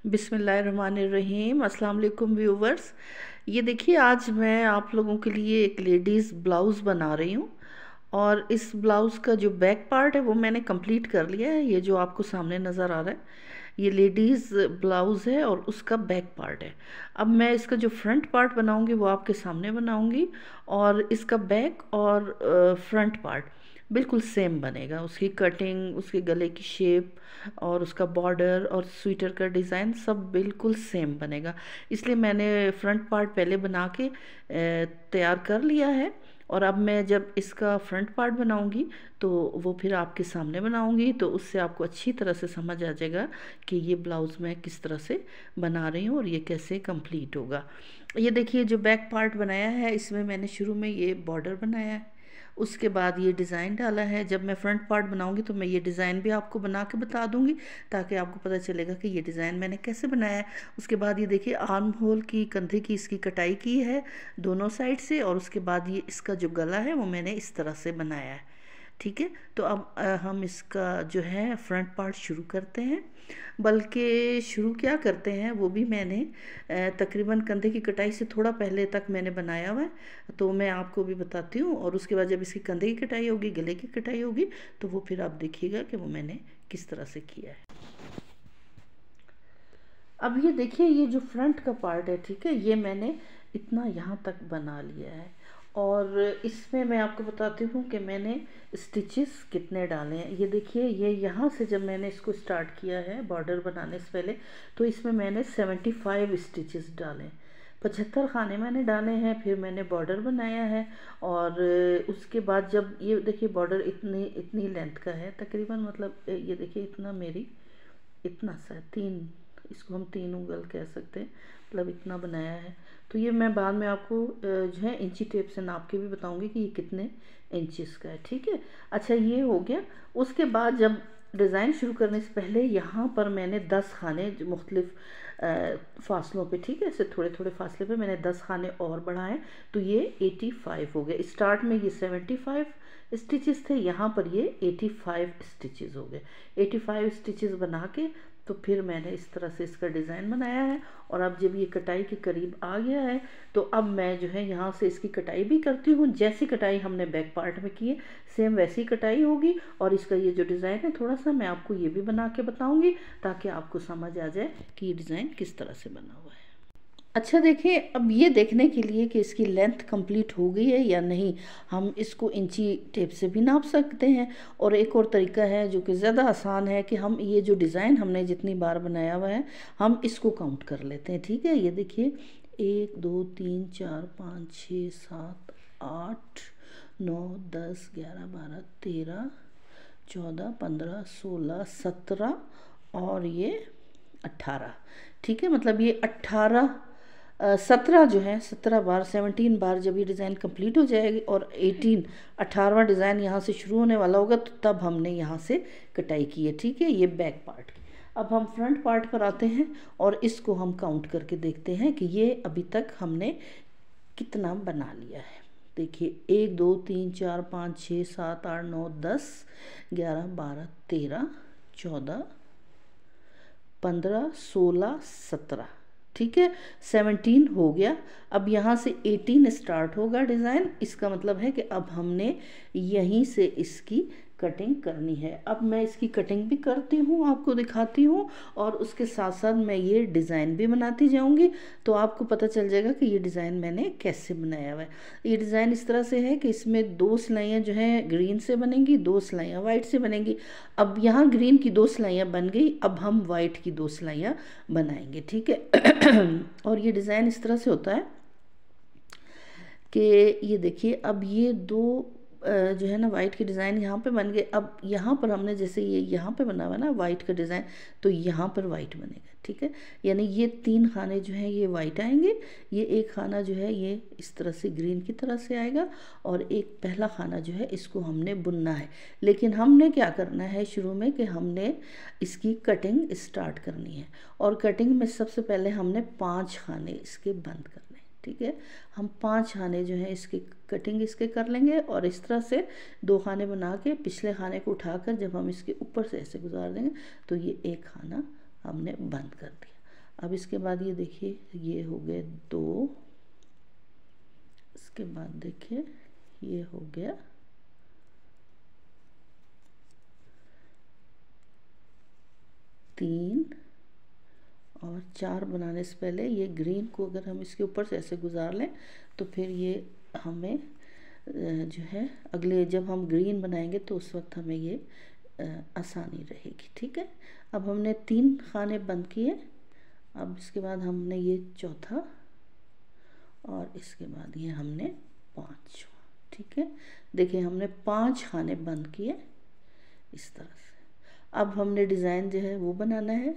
बिस्मिल्लाहिर्रहमानिर्रहीम। अस्सलाम वालेकुम व्यूवर्स। ये देखिए, आज मैं आप लोगों के लिए एक लेडीज़ ब्लाउज़ बना रही हूँ और इस ब्लाउज़ का जो बैक पार्ट है वो मैंने कंप्लीट कर लिया है। ये जो आपको सामने नज़र आ रहा है ये लेडीज़ ब्लाउज़ है और उसका बैक पार्ट है। अब मैं इसका जो फ्रंट पार्ट बनाऊंगी वो आपके सामने बनाऊंगी और इसका बैक और फ्रंट पार्ट बिल्कुल सेम बनेगा। उसकी कटिंग, उसके गले की शेप और उसका बॉर्डर और स्वेटर का डिज़ाइन सब बिल्कुल सेम बनेगा। इसलिए मैंने फ्रंट पार्ट पहले बना के तैयार कर लिया है और अब मैं जब इसका फ्रंट पार्ट बनाऊंगी तो वो फिर आपके सामने बनाऊंगी, तो उससे आपको अच्छी तरह से समझ आ जाएगा कि ये ब्लाउज़ मैं किस तरह से बना रही हूँ और ये कैसे कंप्लीट होगा। ये देखिए, जो बैक पार्ट बनाया है इसमें मैंने शुरू में ये बॉर्डर बनाया है, उसके बाद ये डिज़ाइन डाला है। जब मैं फ्रंट पार्ट बनाऊंगी तो मैं ये डिज़ाइन भी आपको बना के बता दूंगी ताकि आपको पता चलेगा कि ये डिज़ाइन मैंने कैसे बनाया है। उसके बाद ये देखिए, आर्म होल की, कंधे की इसकी कटाई की है दोनों साइड से और उसके बाद ये इसका जो गला है वो मैंने इस तरह से बनाया है। ठीक है, तो अब हम इसका जो है फ्रंट पार्ट शुरू करते हैं। बल्कि शुरू क्या करते हैं वो भी मैंने तकरीबन कंधे की कटाई से थोड़ा पहले तक मैंने बनाया हुआ है, तो मैं आपको भी बताती हूँ। और उसके बाद जब इसकी कंधे की कटाई होगी, गले की कटाई होगी, तो वो फिर आप देखिएगा कि वो मैंने किस तरह से किया है। अब ये देखिए, ये जो फ्रंट का पार्ट है, ठीक है, ये मैंने इतना यहाँ तक बना लिया है और इसमें मैं आपको बताती हूँ कि मैंने स्टिचेस कितने डाले हैं। ये देखिए, ये यहाँ से जब मैंने इसको स्टार्ट किया है बॉर्डर बनाने से पहले, तो इसमें मैंने 75 स्टिचेस डाले, 75 खाने मैंने डाले हैं। फिर मैंने बॉर्डर बनाया है और उसके बाद जब ये देखिए बॉर्डर इतनी इतनी लेंथ का है तकरीबन, मतलब ये देखिए इतना, मेरी इतना सा तीन, इसको हम 3 उंगल कह सकते हैं, मतलब इतना बनाया है। तो ये मैं बाद में आपको जो है इंची टेप से नाप के भी बताऊंगी कि ये कितने इंचेस का है। ठीक है, अच्छा ये हो गया। उसके बाद जब डिज़ाइन शुरू करने से पहले यहाँ पर मैंने 10 खाने मुख्तलिफ फासलों पे, ठीक है, ऐसे थोड़े थोड़े फासले पे मैंने 10 खाने और बढ़ाए, तो ये 85 हो गए। स्टार्ट में ये 75 स्टिचेस थे, यहाँ पर ये 85 स्टिचेस हो गए। 85 स्टिचेस बना के तो फिर मैंने इस तरह से इसका डिज़ाइन बनाया है। और अब जब ये कटाई के करीब आ गया है तो अब मैं जो है यहाँ से इसकी कटाई भी करती हूँ। जैसी कटाई हमने बैक पार्ट में की है सेम वैसी कटाई होगी। और इसका ये जो डिज़ाइन है थोड़ा सा मैं आपको ये भी बना के बताऊँगी ताकि आपको समझ आ जाए कि ये डिज़ाइन किस तरह से बना हुआ है। अच्छा देखिए, अब ये देखने के लिए कि इसकी लेंथ कंप्लीट हो गई है या नहीं, हम इसको इंची टेप से भी नाप सकते हैं। और एक और तरीका है जो कि ज़्यादा आसान है कि हम ये जो डिज़ाइन हमने जितनी बार बनाया हुआ है हम इसको काउंट कर लेते हैं। ठीक है, ये देखिए 1 2 3 4 5 6 7 8 9 10 11 12 13 14 15 16 17 और ये 18। ठीक है, मतलब ये 18 17 जो है, 17 बार, 17 बार जब ये डिज़ाइन कंप्लीट हो जाएगी और 18वां डिज़ाइन यहाँ से शुरू होने वाला होगा, तो तब हमने यहाँ से कटाई की है। ठीक है, ये बैक पार्ट की। अब हम फ्रंट पार्ट पर आते हैं और इसको हम काउंट करके देखते हैं कि ये अभी तक हमने कितना बना लिया है। देखिए 1 2 3 4 5 6 7 8 9 10 11 12 13 14 15 16 17। ठीक है, 17 हो गया। अब यहाँ से 18 स्टार्ट होगा डिज़ाइन। इसका मतलब है कि अब हमने यहीं से इसकी कटिंग करनी है। अब मैं इसकी कटिंग भी करती हूँ, आपको दिखाती हूँ और उसके साथ साथ मैं ये डिज़ाइन भी बनाती जाऊँगी, तो आपको पता चल जाएगा कि ये डिज़ाइन मैंने कैसे बनाया हुआ है। ये डिज़ाइन इस तरह से है कि इसमें 2 सिलाइयाँ जो हैं ग्रीन से बनेंगी, 2 सिलाइयाँ वाइट से बनेंगी। अब यहाँ ग्रीन की 2 सिलाइयाँ बन गई, अब हम वाइट की 2 सिलाइयाँ बनाएंगे। ठीक है और ये डिज़ाइन इस तरह से होता है कि ये देखिए, अब ये 2 जो है ना वाइट के डिज़ाइन यहाँ पे बन गए। अब यहाँ पर हमने जैसे ये यहाँ पे बना हुआ ना वाइट का डिज़ाइन, तो यहाँ पर वाइट बनेगा। ठीक है, यानी ये 3 खाने जो हैं ये वाइट आएंगे, ये एक खाना जो है ये इस तरह से ग्रीन की तरह से आएगा और एक पहला खाना जो है इसको हमने बुनना है। लेकिन हमने क्या करना है शुरू में कि हमने इसकी कटिंग स्टार्ट करनी है और कटिंग में सबसे पहले हमने 5 खाने इसके बंद करने। ठीक है, हम 5 खाने जो हैं इसकी कटिंग इसके कर लेंगे और इस तरह से 2 खाने बना के पिछले खाने को उठाकर जब हम इसके ऊपर से ऐसे गुजार देंगे तो ये एक खाना हमने बंद कर दिया। अब इसके बाद ये देखिए ये हो गए 2, इसके बाद देखिए ये हो गया 3 और 4 बनाने से पहले ये ग्रीन को अगर हम इसके ऊपर से ऐसे गुजार लें तो फिर ये हमें जो है अगले जब हम ग्रीन बनाएंगे तो उस वक्त हमें ये आसानी रहेगी। ठीक है, अब हमने 3 खाने बंद किए। अब इसके बाद हमने ये चौथा और इसके बाद ये हमने 5। ठीक है, देखिए हमने 5 खाने बंद किए इस तरह से। अब हमने डिज़ाइन जो है वो बनाना है,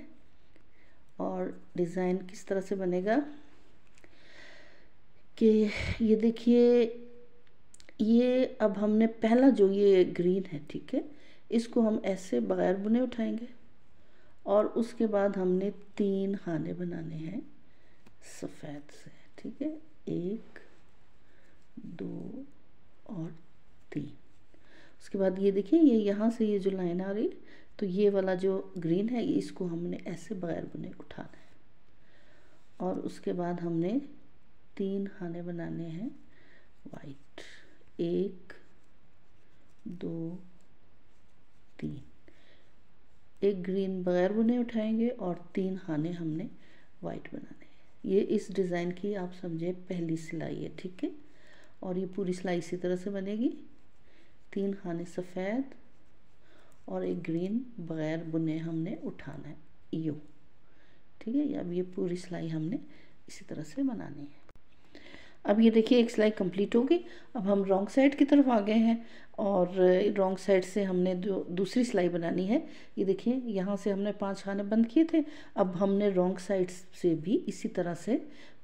और डिज़ाइन किस तरह से बनेगा कि ये देखिए ये अब हमने पहला जो ये ग्रीन है, ठीक है, इसको हम ऐसे बगैर बुने उठाएंगे और उसके बाद हमने 3 खाने बनाने हैं सफ़ेद से। ठीक है, 1 2 और 3। उसके बाद ये देखिए ये यहाँ से ये जो लाइन आ रही, तो ये वाला जो ग्रीन है इसको हमने ऐसे बगैर बुने उठाना है, और उसके बाद हमने 3 खाने बनाने हैं वाइट। 1 2 3, एक ग्रीन बगैर बुने उठाएंगे और 3 खाने हमने वाइट बनाने हैं। ये इस डिज़ाइन की आप समझे पहली सिलाई है। ठीक है, और ये पूरी सिलाई इसी तरह से बनेगी। 3 खाने सफ़ेद और एक ग्रीन बगैर बुने हमने उठाना है यूँ। ठीक है, अब ये पूरी सिलाई हमने इसी तरह से बनानी है। अब ये देखिए एक सिलाई कंप्लीट होगी। अब हम रॉन्ग साइड की तरफ आ गए हैं और रॉन्ग साइड से हमने जो दूसरी सिलाई बनानी है, ये देखिए यहाँ से हमने 5 खाने बंद किए थे। अब हमने रॉन्ग साइड से भी इसी तरह से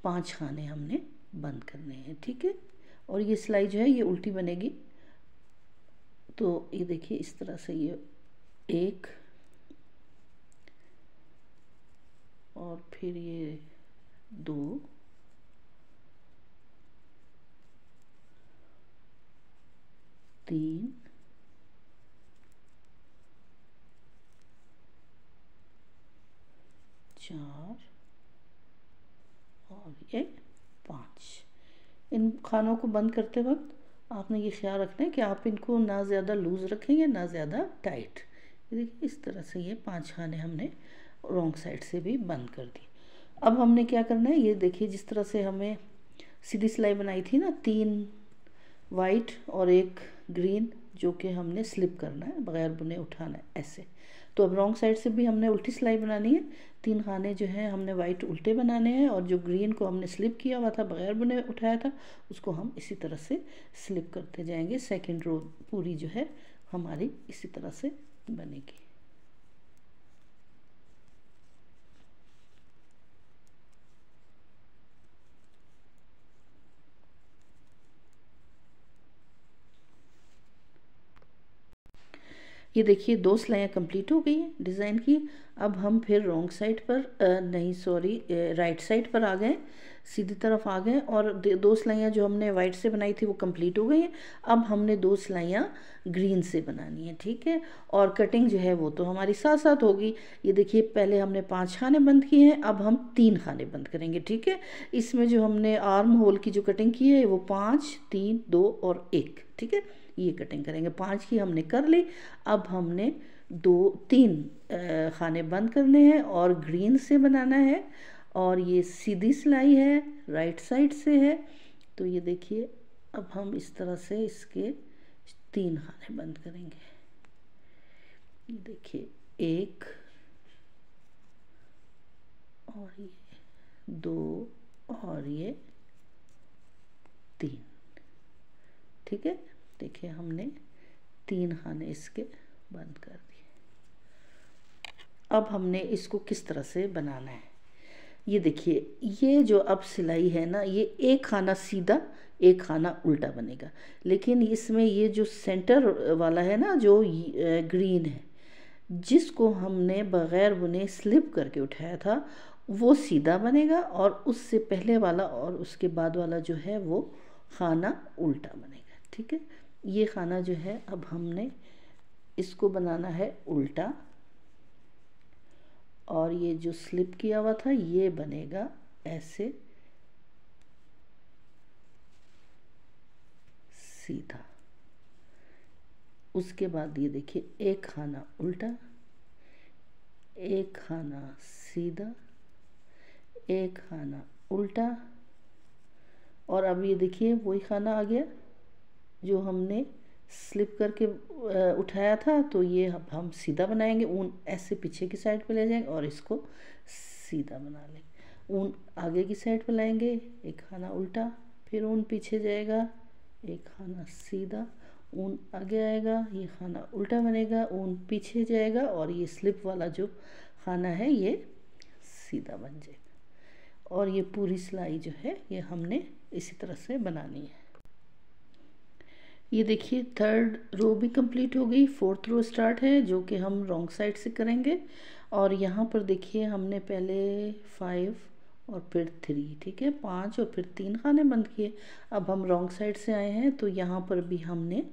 5 खाने हमने बंद करने हैं। ठीक है, और ये सिलाई जो है ये उल्टी बनेगी। तो ये देखिए इस तरह से ये 1 और फिर ये 2 3 4 और ये 5। इन खानों को बंद करते वक्त आपने ये ख्याल रखना है कि आप इनको ना ज़्यादा लूज़ रखेंगे ना ज़्यादा टाइट। देखिए इस तरह से ये 5 खाने हमने रॉन्ग साइड से भी बंद कर दी। अब हमने क्या करना है, ये देखिए जिस तरह से हमें सीधी सिलाई बनाई थी ना, 3 वाइट और 1 ग्रीन, जो कि हमने स्लिप करना है, बगैर बुने उठाना है ऐसे। तो अब रॉन्ग साइड से भी हमने उल्टी सिलाई बनानी है। 3 खाने जो है हमने वाइट उल्टे बनाने हैं, और जो ग्रीन को हमने स्लिप किया हुआ था, बगैर बुने उठाया था, उसको हम इसी तरह से स्लिप करते जाएंगे। सेकंड रो पूरी जो है हमारी इसी तरह से बनेगी। ये देखिए 2 सिलाइयाँ कंप्लीट हो गई हैं डिज़ाइन की। अब हम फिर रॉन्ग साइड पर नहीं सॉरी राइट साइड पर आ गए, सीधी तरफ आ गए, और 2 सिलाइयाँ जो हमने वाइट से बनाई थी वो कंप्लीट हो गई हैं। अब हमने 2 सिलाइयाँ ग्रीन से बनानी है। ठीक है, और कटिंग जो है वो तो हमारी साथ साथ होगी। ये देखिए पहले हमने 5 खाने बंद किए हैं, अब हम 3 खाने बंद करेंगे। ठीक है, इसमें जो हमने आर्म होल की जो कटिंग की है वो 5 3 2 और 1। ठीक है, ये कटिंग करेंगे। 5 की हमने कर ली। अब हमने 3 खाने बंद करने हैं और ग्रीन से बनाना है, और ये सीधी सिलाई है, राइट साइड से है। तो ये देखिए अब हम इस तरह से इसके 3 खाने बंद करेंगे। ये देखिए 1 और ये 2 और ये 3। ठीक है, देखिए हमने 3 खाने इसके बंद कर दिए। अब हमने इसको किस तरह से बनाना है, ये देखिए ये जो अब सिलाई है ना, ये एक खाना सीधा एक खाना उल्टा बनेगा, लेकिन इसमें ये जो सेंटर वाला है ना, जो ग्रीन है, जिसको हमने बग़ैर बुने स्लिप करके उठाया था, वो सीधा बनेगा, और उससे पहले वाला और उसके बाद वाला जो है वो खाना उल्टा बनेगा। ठीक है, ये खाना जो है अब हमने इसको बनाना है उल्टा, और ये जो स्लिप किया हुआ था ये बनेगा ऐसे सीधा। उसके बाद ये देखिए एक खाना उल्टा, एक खाना सीधा, एक खाना उल्टा, और अब ये देखिए वही खाना आ गया जो हमने स्लिप करके उठाया था। तो ये अब हम सीधा बनाएंगे, ऊन ऐसे पीछे की साइड पे ले जाएंगे और इसको सीधा बना लेंगे। ऊन आगे की साइड पे लाएंगे, एक खाना उल्टा, फिर ऊन पीछे जाएगा, एक खाना सीधा, ऊन आगे आएगा, ये खाना उल्टा बनेगा, ऊन पीछे जाएगा और ये स्लिप वाला जो खाना है ये सीधा बन जाएगा। और ये पूरी सिलाई जो है ये हमने इसी तरह से बनानी है। ये देखिए थर्ड रो भी कंप्लीट हो गई, फोर्थ रो स्टार्ट है जो कि हम रॉन्ग साइड से करेंगे। और यहाँ पर देखिए हमने पहले 5 और फिर 3, ठीक है, 5 और फिर 3 खाने बंद किए। अब हम रॉन्ग साइड से आए हैं तो यहाँ पर भी हमने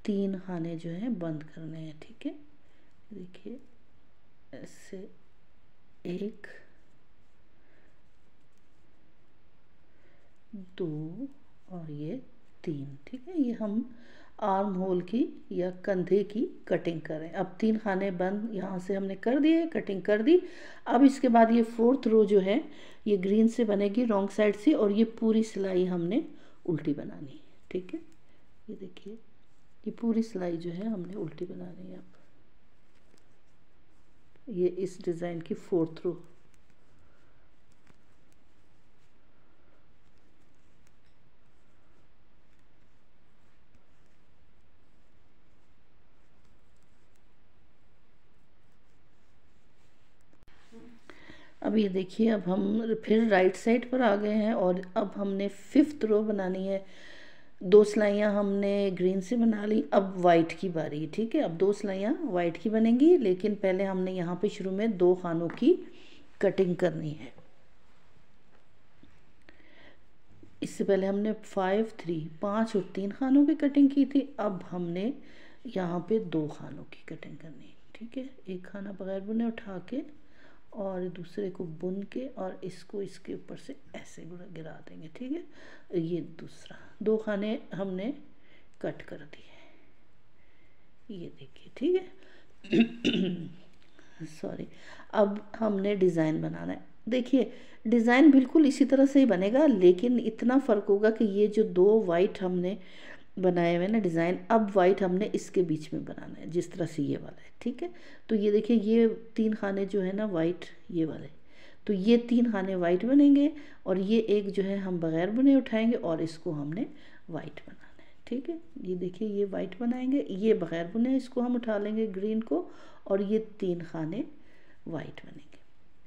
3 खाने जो है बंद करने हैं, ठीक है। देखिए ऐसे 1 2 और ये 3, ठीक है। ये हम आर्म होल की या कंधे की कटिंग करें। अब 3 खाने बंद यहाँ से हमने कर दिए, कटिंग कर दी। अब इसके बाद ये फोर्थ रो जो है ये ग्रीन से बनेगी रॉन्ग साइड से, और ये पूरी सिलाई हमने उल्टी बनानी है, ठीक है। ये देखिए ये पूरी सिलाई जो है हमने उल्टी बनानी है। अब ये इस डिज़ाइन की फोर्थ रो। अब ये देखिए अब हम फिर राइट साइड पर आ गए हैं और अब हमने 5th रो बनानी है। 2 सिलाइयाँ हमने ग्रीन से बना ली, अब वाइट की बारी है, ठीक है। अब 2 सिलाइयाँ वाइट की बनेंगी, लेकिन पहले हमने यहाँ पे शुरू में 2 खानों की कटिंग करनी है। इससे पहले हमने 5 3 5 और 3 खानों की कटिंग की थी। अब हमने यहाँ पे 2 खानों की कटिंग करनी है, ठीक है। एक खाना बगैर बुने उठा के और दूसरे को बुन के और इसको इसके ऊपर से ऐसे गिरा देंगे, ठीक है। ये दूसरा 2 खाने हमने कट कर दिए, ये देखिए, ठीक है। सॉरी। अब हमने डिज़ाइन बनाना है। देखिए डिज़ाइन बिल्कुल इसी तरह से ही बनेगा, लेकिन इतना फ़र्क होगा कि ये जो 2 वाइट हमने बनाए हुए ना डिज़ाइन, अब वाइट हमने इसके बीच में बनाना है जिस तरह से ये वाला है, ठीक है। तो ये देखिए ये 3 खाने जो है ना वाइट ये वाले, तो ये 3 खाने वाइट बनेंगे और ये एक जो है हम बगैर बुने उठाएंगे और इसको हमने वाइट बनाना है, ठीक है। ये देखिए ये वाइट बनाएंगे, ये बगैर बुने इसको हम उठा लेंगे ग्रीन को, और ये 3 खाने वाइट बनेंगे।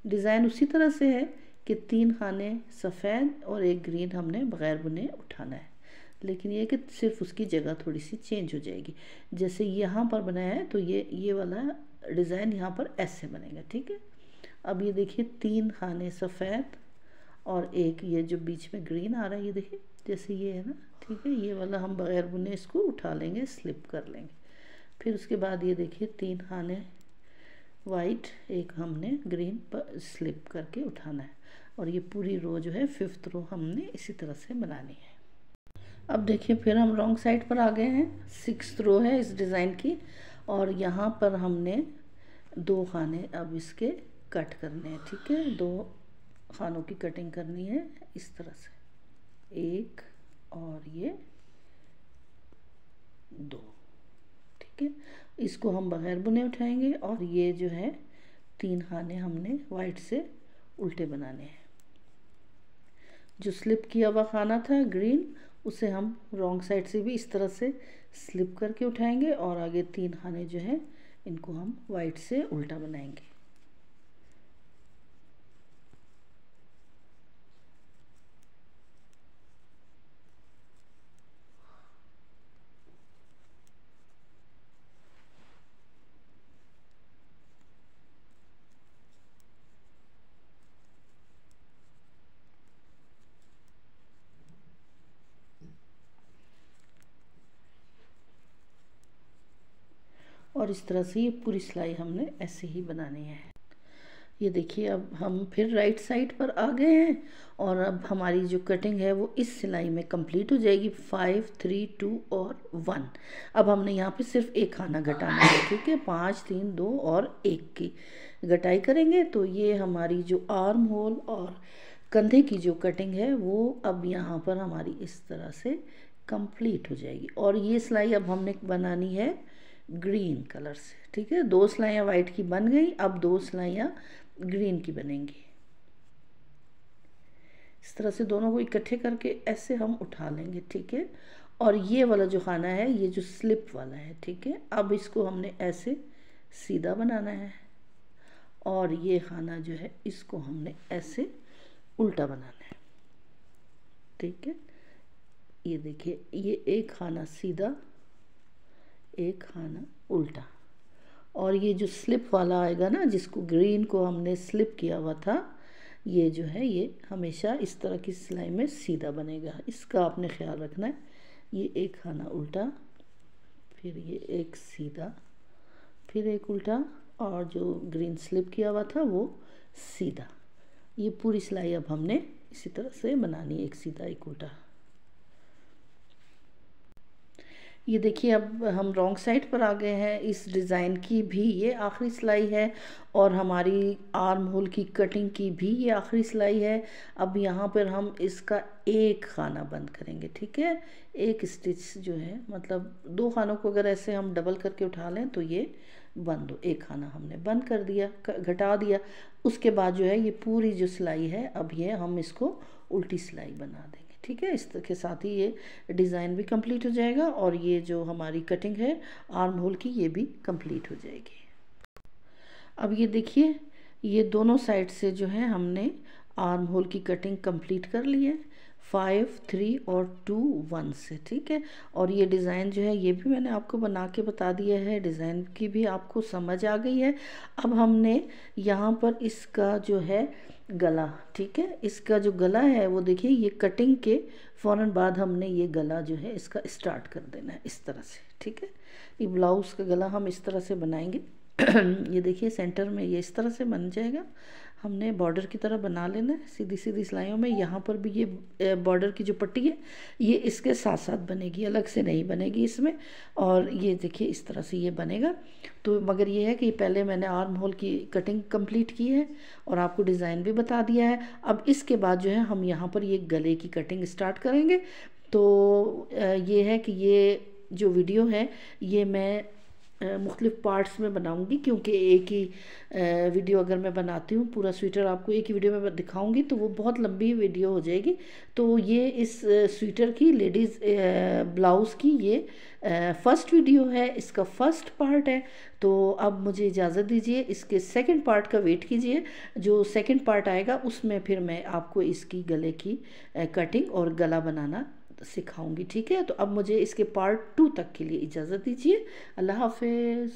डिज़ाइन उसी तरह से है कि 3 खाने सफ़ेद और एक ग्रीन हमने बगैर बुने उठाना है, लेकिन ये कि सिर्फ उसकी जगह थोड़ी सी चेंज हो जाएगी। जैसे यहाँ पर बनाया है तो ये वाला डिज़ाइन यहाँ पर ऐसे बनेगा, ठीक है। अब ये देखिए 3 खाने सफ़ेद और एक ये जो बीच में ग्रीन आ रहा है, ये देखिए जैसे ये है ना, ठीक है। ये वाला हम बगैर बुने इसको उठा लेंगे, स्लिप कर लेंगे। फिर उसके बाद ये देखिए 3 खाने वाइट, एक हमने ग्रीन पर स्लिप करके उठाना है, और ये पूरी रो जो है 5th रो हमने इसी तरह से बनानी है। अब देखिए फिर हम रॉन्ग साइड पर आ गए हैं, 6th रो है इस डिज़ाइन की, और यहाँ पर हमने 2 खाने अब इसके कट करने हैं, ठीक है। 2 खानों की कटिंग करनी है इस तरह से, 1 और ये 2, ठीक है। इसको हम बगैर बुने उठाएंगे और ये जो है 3 खाने हमने वाइट से उल्टे बनाने हैं। जो स्लिप किया हुआ खाना था ग्रीन, उसे हम रॉन्ग साइड से भी इस तरह से स्लिप करके उठाएंगे और आगे 3 खाने जो है इनको हम वाइट से उल्टा बनाएंगे। और इस तरह से ये पूरी सिलाई हमने ऐसे ही बनानी है। ये देखिए अब हम फिर राइट साइड पर आ गए हैं और अब हमारी जो कटिंग है वो इस सिलाई में कंप्लीट हो जाएगी। 5 3 2 और 1। अब हमने यहाँ पे सिर्फ एक खाना घटाना है, ठीक है। 5 3 2 और 1 की घटाई करेंगे तो ये हमारी जो आर्म होल और कंधे की जो कटिंग है वो अब यहाँ पर हमारी इस तरह से कंप्लीट हो जाएगी। और ये सिलाई अब हमने बनानी है ग्रीन कलर से, ठीक है। 2 सिलाइयाँ वाइट की बन गई, अब 2 सिलाइयाँ ग्रीन की बनेंगी। इस तरह से दोनों को इकट्ठे करके ऐसे हम उठा लेंगे, ठीक है। और ये वाला जो खाना है ये जो स्लिप वाला है, ठीक है। अब इसको हमने ऐसे सीधा बनाना है और ये खाना जो है इसको हमने ऐसे उल्टा बनाना है, ठीक है। ये देखिए ये एक खाना सीधा, एक खाना उल्टा। और ये जो स्लिप वाला आएगा ना, जिसको ग्रीन को हमने स्लिप किया हुआ था, ये जो है ये हमेशा इस तरह की सिलाई में सीधा बनेगा। इसका आपने ख्याल रखना है। ये एक खाना उल्टा, फिर ये एक सीधा, फिर एक उल्टा, और जो ग्रीन स्लिप किया हुआ था वो सीधा। ये पूरी सिलाई अब हमने इसी तरह से बनानी है, एक सीधा एक उल्टा। ये देखिए अब हम रॉन्ग साइड पर आ गए हैं। इस डिज़ाइन की भी ये आखिरी सिलाई है और हमारी आर्म होल की कटिंग की भी ये आखिरी सिलाई है। अब यहाँ पर हम इसका एक खाना बंद करेंगे, ठीक है। एक स्टिच जो है, मतलब 2 खानों को अगर ऐसे हम डबल करके उठा लें तो ये बंद हो। एक खाना हमने बंद कर दिया, घटा दिया। उसके बाद जो है ये पूरी जो सिलाई है अब ये हम इसको उल्टी सिलाई बना देंगे, ठीक है। इस के साथ ही ये डिज़ाइन भी कंप्लीट हो जाएगा और ये जो हमारी कटिंग है आर्म होल की ये भी कंप्लीट हो जाएगी। अब ये देखिए ये दोनों साइड से जो है हमने आर्म होल की कटिंग कंप्लीट कर ली है 5 3 और 2 1 से, ठीक है। और ये डिज़ाइन जो है ये भी मैंने आपको बना के बता दिया है, डिज़ाइन की भी आपको समझ आ गई है। अब हमने यहाँ पर इसका जो है गला, ठीक है, इसका जो गला है वो देखिए ये कटिंग के फ़ौरन बाद हमने ये गला जो है इसका स्टार्ट कर देना है इस तरह से, ठीक है। ये ब्लाउज़ का गला हम इस तरह से बनाएंगे। ये देखिए सेंटर में ये इस तरह से बन जाएगा। हमने बॉर्डर की तरह बना लेना है सीधी सीधी सिलाइयों में। यहाँ पर भी ये बॉर्डर की जो पट्टी है ये इसके साथ साथ बनेगी, अलग से नहीं बनेगी इसमें। और ये देखिए इस तरह से ये बनेगा। तो मगर ये है कि पहले मैंने आर्म होल की कटिंग कंप्लीट की है और आपको डिज़ाइन भी बता दिया है। अब इसके बाद जो है हम यहाँ पर ये गले की कटिंग स्टार्ट करेंगे। तो ये है कि ये जो वीडियो है ये मैं मुख्तलिफ़ पार्ट्स में बनाऊंगी, क्योंकि एक ही वीडियो अगर मैं बनाती हूँ पूरा स्वेटर आपको एक ही वीडियो में दिखाऊंगी तो वो बहुत लंबी वीडियो हो जाएगी। तो ये इस स्वेटर की लेडीज़ ब्लाउज़ की ये फर्स्ट वीडियो है, इसका फर्स्ट पार्ट है। तो अब मुझे इजाज़त दीजिए, इसके सेकंड पार्ट का वेट कीजिए। जो सेकंड पार्ट आएगा उसमें फिर मैं आपको इसकी गले की कटिंग और गला बनाना सिखाऊंगी, ठीक है। तो अब मुझे इसके पार्ट 2 तक के लिए इजाज़त दीजिए। अल्लाह हाफिज़।